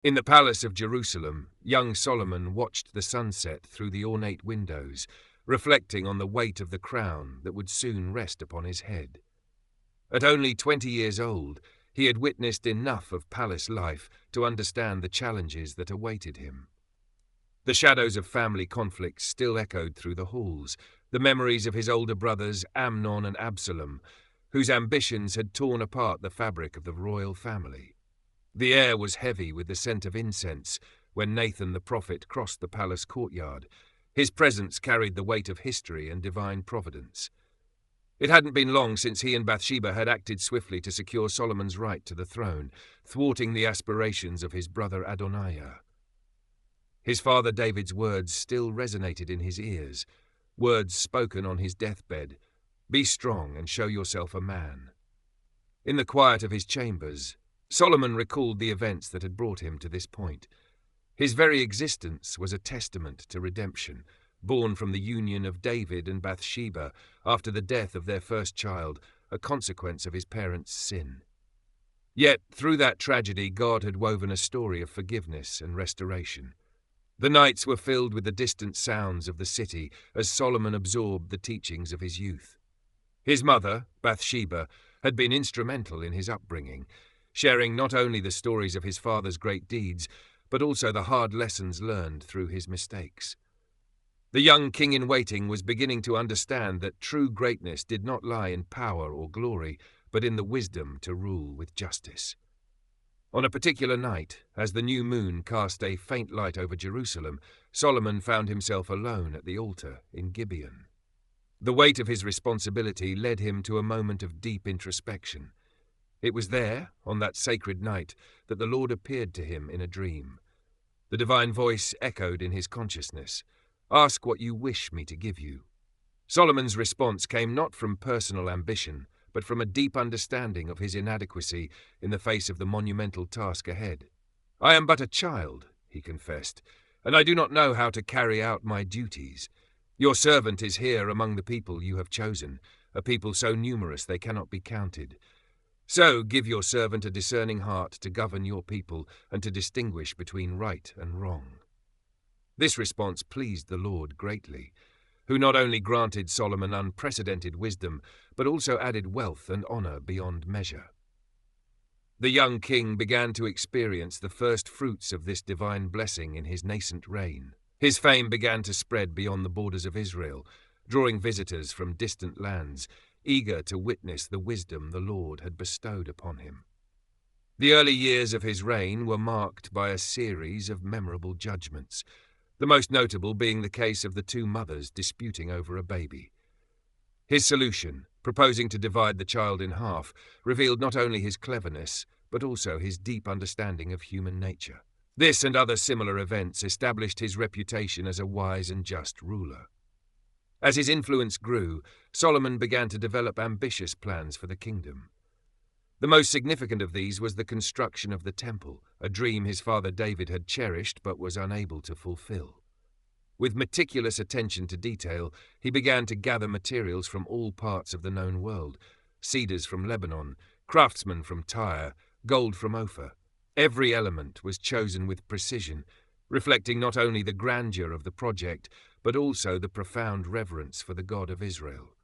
In the palace of Jerusalem, young Solomon watched the sunset through the ornate windows, reflecting on the weight of the crown that would soon rest upon his head. At only 20 years old, he had witnessed enough of palace life to understand the challenges that awaited him. The shadows of family conflicts still echoed through the halls, the memories of his older brothers Amnon and Absalom, whose ambitions had torn apart the fabric of the royal family. The air was heavy with the scent of incense when Nathan the prophet crossed the palace courtyard. His presence carried the weight of history and divine providence. It hadn't been long since he and Bathsheba had acted swiftly to secure Solomon's right to the throne, thwarting the aspirations of his brother Adoniah. His father David's words still resonated in his ears, words spoken on his deathbed, "Be strong and show yourself a man." In the quiet of his chambers, Solomon recalled the events that had brought him to this point. His very existence was a testament to redemption, born from the union of David and Bathsheba after the death of their first child, a consequence of his parents' sin. Yet, through that tragedy, God had woven a story of forgiveness and restoration. The nights were filled with the distant sounds of the city as Solomon absorbed the teachings of his youth. His mother, Bathsheba, had been instrumental in his upbringing, sharing not only the stories of his father's great deeds, but also the hard lessons learned through his mistakes. The young king-in-waiting was beginning to understand that true greatness did not lie in power or glory, but in the wisdom to rule with justice. On a particular night, as the new moon cast a faint light over Jerusalem, Solomon found himself alone at the altar in Gibeon. The weight of his responsibility led him to a moment of deep introspection. It was there, on that sacred night, that the Lord appeared to him in a dream. The divine voice echoed in his consciousness, "Ask what you wish me to give you." Solomon's response came not from personal ambition, but from a deep understanding of his inadequacy in the face of the monumental task ahead. "I am but a child," he confessed, "and I do not know how to carry out my duties. Your servant is here among the people you have chosen, a people so numerous they cannot be counted. So give your servant a discerning heart to govern your people and to distinguish between right and wrong." This response pleased the Lord greatly, who not only granted Solomon unprecedented wisdom, but also added wealth and honor beyond measure. The young king began to experience the first fruits of this divine blessing in his nascent reign. His fame began to spread beyond the borders of Israel, drawing visitors from distant lands, eager to witness the wisdom the Lord had bestowed upon him. The early years of his reign were marked by a series of memorable judgments, the most notable being the case of the two mothers disputing over a baby. His solution, proposing to divide the child in half, revealed not only his cleverness, but also his deep understanding of human nature. This and other similar events established his reputation as a wise and just ruler. As his influence grew, Solomon began to develop ambitious plans for the kingdom. The most significant of these was the construction of the temple, a dream his father David had cherished but was unable to fulfill. With meticulous attention to detail, he began to gather materials from all parts of the known world: cedars from Lebanon, craftsmen from Tyre, gold from Ophir. Every element was chosen with precision, reflecting not only the grandeur of the project, but also the profound reverence for the God of Israel.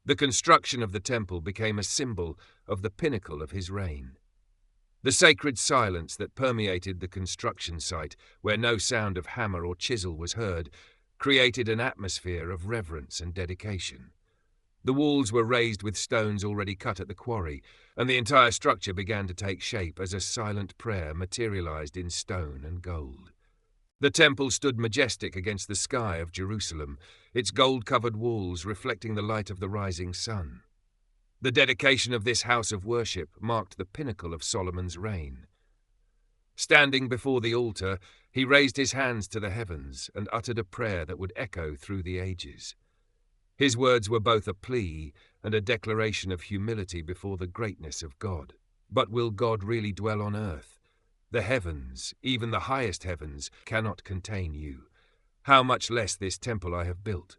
The construction of the temple became a symbol of the pinnacle of his reign. The sacred silence that permeated the construction site, where no sound of hammer or chisel was heard, created an atmosphere of reverence and dedication. The walls were raised with stones already cut at the quarry, and the entire structure began to take shape as a silent prayer materialized in stone and gold. The temple stood majestic against the sky of Jerusalem, its gold-covered walls reflecting the light of the rising sun. The dedication of this house of worship marked the pinnacle of Solomon's reign. Standing before the altar, he raised his hands to the heavens and uttered a prayer that would echo through the ages. His words were both a plea and a declaration of humility before the greatness of God. But will God really dwell on earth? The heavens, even the highest heavens, cannot contain you. How much less this temple I have built?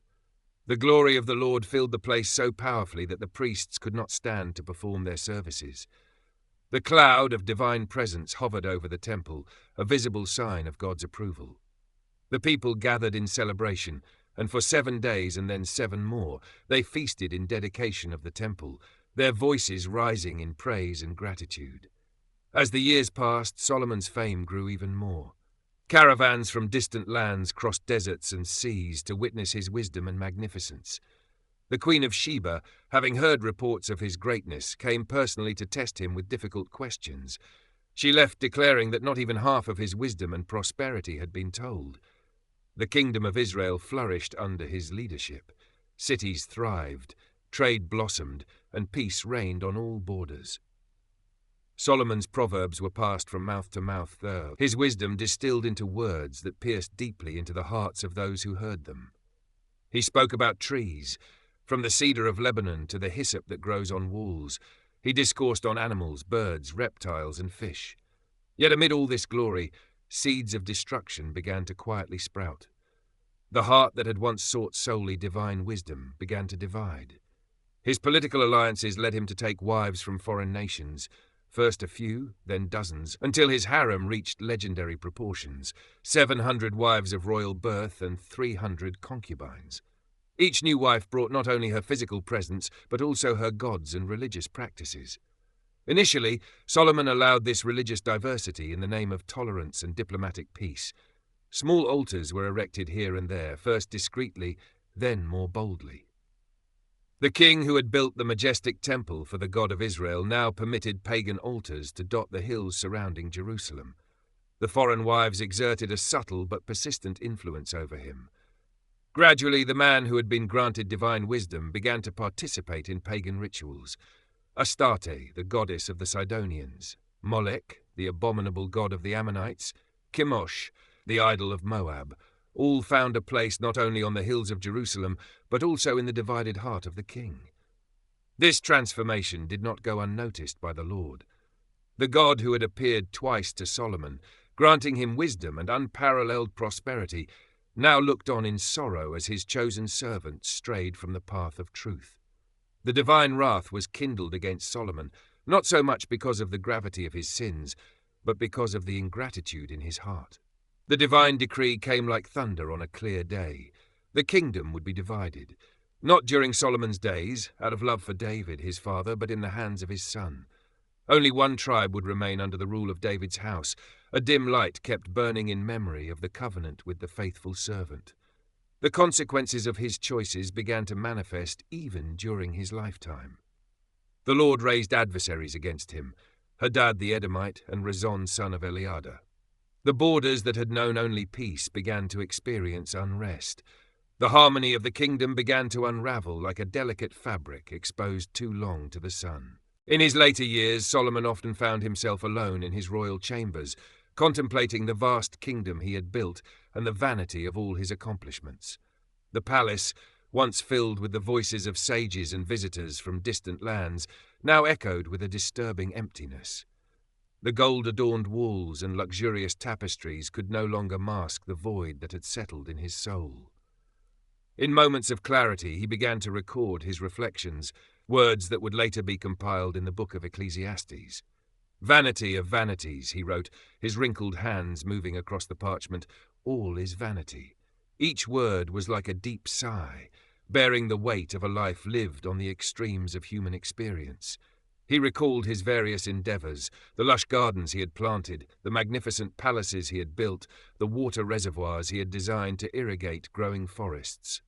The glory of the Lord filled the place so powerfully that the priests could not stand to perform their services. The cloud of divine presence hovered over the temple, a visible sign of God's approval. The people gathered in celebration, and for 7 days and then 7 more, they feasted in dedication of the temple, their voices rising in praise and gratitude. As the years passed, Solomon's fame grew even more. Caravans from distant lands crossed deserts and seas to witness his wisdom and magnificence. The Queen of Sheba, having heard reports of his greatness, came personally to test him with difficult questions. She left declaring that not even half of his wisdom and prosperity had been told. The kingdom of Israel flourished under his leadership. Cities thrived, trade blossomed, and peace reigned on all borders. Solomon's proverbs were passed from mouth to mouth there, his wisdom distilled into words that pierced deeply into the hearts of those who heard them. He spoke about trees, from the cedar of Lebanon to the hyssop that grows on walls. He discoursed on animals, birds, reptiles, and fish. Yet amid all this glory, seeds of destruction began to quietly sprout. The heart that had once sought solely divine wisdom began to divide. His political alliances led him to take wives from foreign nations, first a few, then dozens, until his harem reached legendary proportions, 700 wives of royal birth and 300 concubines. Each new wife brought not only her physical presence, but also her gods and religious practices. Initially, Solomon allowed this religious diversity in the name of tolerance and diplomatic peace. Small altars were erected here and there, first discreetly, then more boldly. The king who had built the majestic temple for the God of Israel now permitted pagan altars to dot the hills surrounding Jerusalem. The foreign wives exerted a subtle but persistent influence over him. Gradually, the man who had been granted divine wisdom began to participate in pagan rituals. Astarte, the goddess of the Sidonians, Molech, the abominable god of the Ammonites, Chemosh, the idol of Moab, all found a place not only on the hills of Jerusalem, but also in the divided heart of the king. This transformation did not go unnoticed by the Lord. The God who had appeared twice to Solomon, granting him wisdom and unparalleled prosperity, now looked on in sorrow as his chosen servant strayed from the path of truth. The divine wrath was kindled against Solomon, not so much because of the gravity of his sins, but because of the ingratitude in his heart. The divine decree came like thunder on a clear day. The kingdom would be divided, not during Solomon's days, out of love for David, his father, but in the hands of his son. Only one tribe would remain under the rule of David's house, a dim light kept burning in memory of the covenant with the faithful servant. The consequences of his choices began to manifest even during his lifetime. The Lord raised adversaries against him, Hadad the Edomite and Rezon son of Eliada. The borders that had known only peace began to experience unrest. The harmony of the kingdom began to unravel like a delicate fabric exposed too long to the sun. In his later years, Solomon often found himself alone in his royal chambers, contemplating the vast kingdom he had built and the vanity of all his accomplishments. The palace, once filled with the voices of sages and visitors from distant lands, now echoed with a disturbing emptiness. The gold-adorned walls and luxurious tapestries could no longer mask the void that had settled in his soul. In moments of clarity, he began to record his reflections, words that would later be compiled in the book of Ecclesiastes. "Vanity of vanities," he wrote, his wrinkled hands moving across the parchment, "all is vanity." Each word was like a deep sigh, bearing the weight of a life lived on the extremes of human experience. He recalled his various endeavors, the lush gardens he had planted, the magnificent palaces he had built, the water reservoirs he had designed to irrigate growing forests.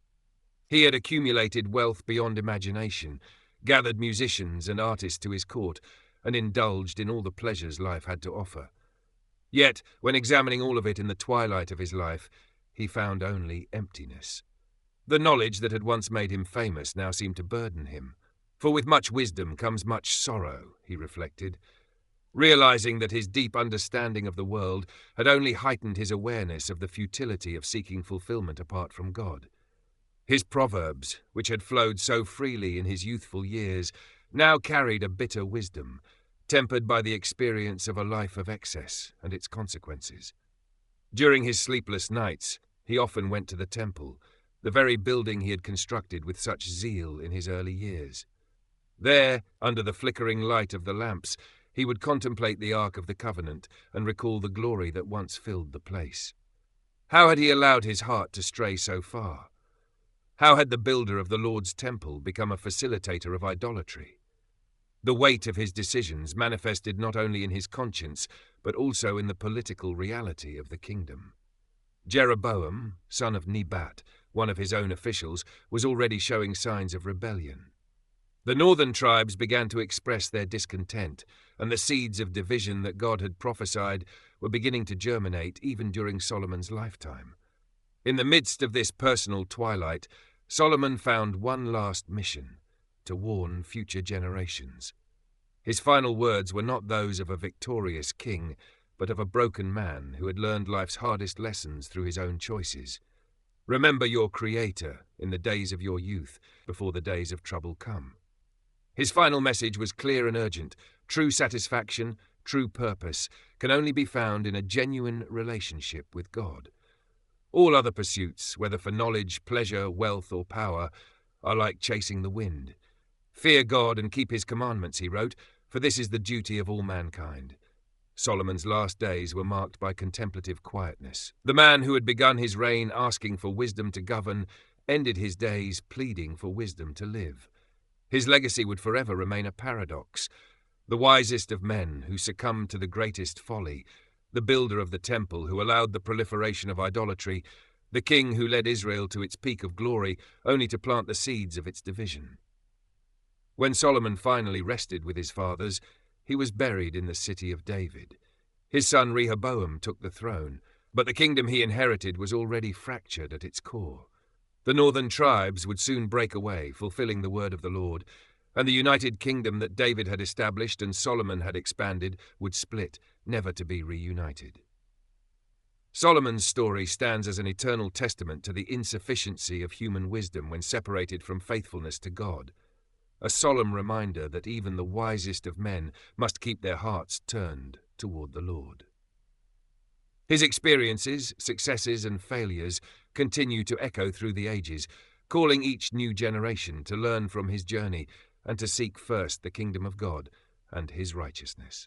He had accumulated wealth beyond imagination, gathered musicians and artists to his court, and indulged in all the pleasures life had to offer. Yet, when examining all of it in the twilight of his life, he found only emptiness. The knowledge that had once made him famous now seemed to burden him. For with much wisdom comes much sorrow, he reflected, realizing that his deep understanding of the world had only heightened his awareness of the futility of seeking fulfillment apart from God. His proverbs, which had flowed so freely in his youthful years, now carried a bitter wisdom, tempered by the experience of a life of excess and its consequences. During his sleepless nights, he often went to the temple, the very building he had constructed with such zeal in his early years. There, under the flickering light of the lamps, he would contemplate the Ark of the Covenant and recall the glory that once filled the place. How had he allowed his heart to stray so far? How had the builder of the Lord's temple become a facilitator of idolatry? The weight of his decisions manifested not only in his conscience, but also in the political reality of the kingdom. Jeroboam, son of Nebat, one of his own officials, was already showing signs of rebellion. The northern tribes began to express their discontent, and the seeds of division that God had prophesied were beginning to germinate even during Solomon's lifetime. In the midst of this personal twilight, Solomon found one last mission: to warn future generations. His final words were not those of a victorious king, but of a broken man who had learned life's hardest lessons through his own choices. Remember your Creator in the days of your youth, before the days of trouble come. His final message was clear and urgent. True satisfaction, true purpose, can only be found in a genuine relationship with God. All other pursuits, whether for knowledge, pleasure, wealth, or power, are like chasing the wind. Fear God and keep his commandments, he wrote, for this is the duty of all mankind. Solomon's last days were marked by contemplative quietness. The man who had begun his reign asking for wisdom to govern ended his days pleading for wisdom to live. His legacy would forever remain a paradox. The wisest of men who succumbed to the greatest folly, the builder of the temple who allowed the proliferation of idolatry, the king who led Israel to its peak of glory only to plant the seeds of its division. When Solomon finally rested with his fathers, he was buried in the city of David. His son Rehoboam took the throne, but the kingdom he inherited was already fractured at its core. The northern tribes would soon break away, fulfilling the word of the Lord, and the united kingdom that David had established and Solomon had expanded would split, never to be reunited. Solomon's story stands as an eternal testament to the insufficiency of human wisdom when separated from faithfulness to God, a solemn reminder that even the wisest of men must keep their hearts turned toward the Lord. His experiences, successes, and failures continue to echo through the ages, calling each new generation to learn from his journey and to seek first the kingdom of God and his righteousness.